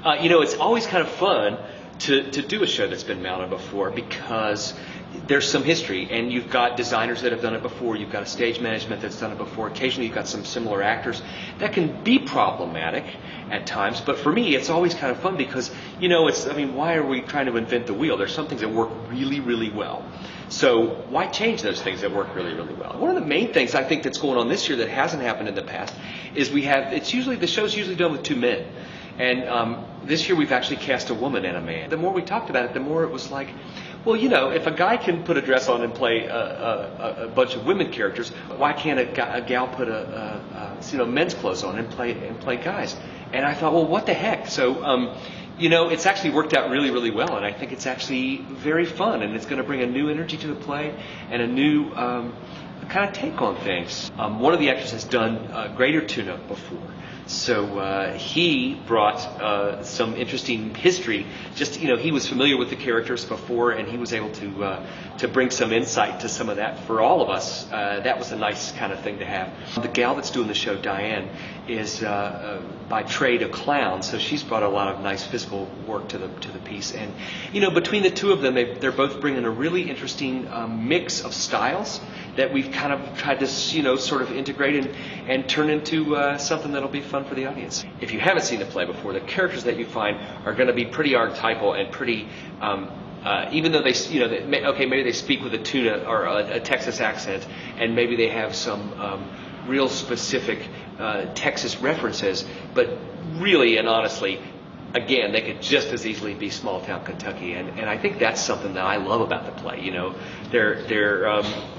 It's always kind of fun to do a show that's been mounted before because there's some history, and you've got designers that have done it before, you've got a stage management that's done it before, occasionally you've got some similar actors. That can be problematic at times, but for me it's always kind of fun because, why are we trying to invent the wheel? There's some things that work really, really well. So why change those things that work really, really well? One of the main things I think that's going on this year that hasn't happened in the past is the show's usually done with two men. And this year we've actually cast a woman and a man. The more we talked about it, the more it was like, well, if a guy can put a dress on and play a bunch of women characters, why can't a gal put men's clothes on and play guys? And I thought, well, what the heck? So, it's actually worked out really, really well, and I think it's actually very fun, and it's going to bring a new energy to the play and a new kind of take on things. One of the actors has done Greater Tuna before. So he brought some interesting history. He was familiar with the characters before, and he was able to bring some insight to some of that for all of us. That was a nice kind of thing to have. The gal that's doing the show, Diane, is by trade a clown, so she's brought a lot of nice physical work to the piece. And between the two of them, they're both bringing a really interesting mix of styles that we've kind of tried to sort of integrate and turn into something that'll be fun for the audience. If you haven't seen the play before, the characters that you find are going to be pretty archetypal and pretty, even though maybe they speak with a Tuna or a Texas accent, and maybe they have some real specific Texas references, but really and honestly, again, they could just as easily be small-town Kentucky, and I think that's something that I love about the play.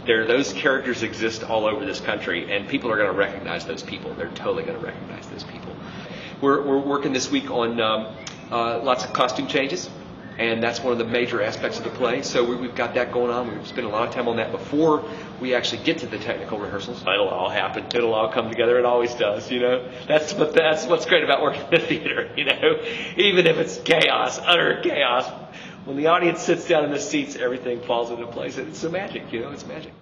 Those characters exist all over this country, and people are going to recognize those people. They're totally going to recognize those people. We're working this week on lots of costume changes, and that's one of the major aspects of the play. So we've got that going on. We've spent a lot of time on that before we actually get to the technical rehearsals. It'll all happen. It'll all come together. It always does. That's what's great about working in the theater. Even if it's chaos, utter chaos, when the audience sits down in the seats, everything falls into place. It's magic. It's magic.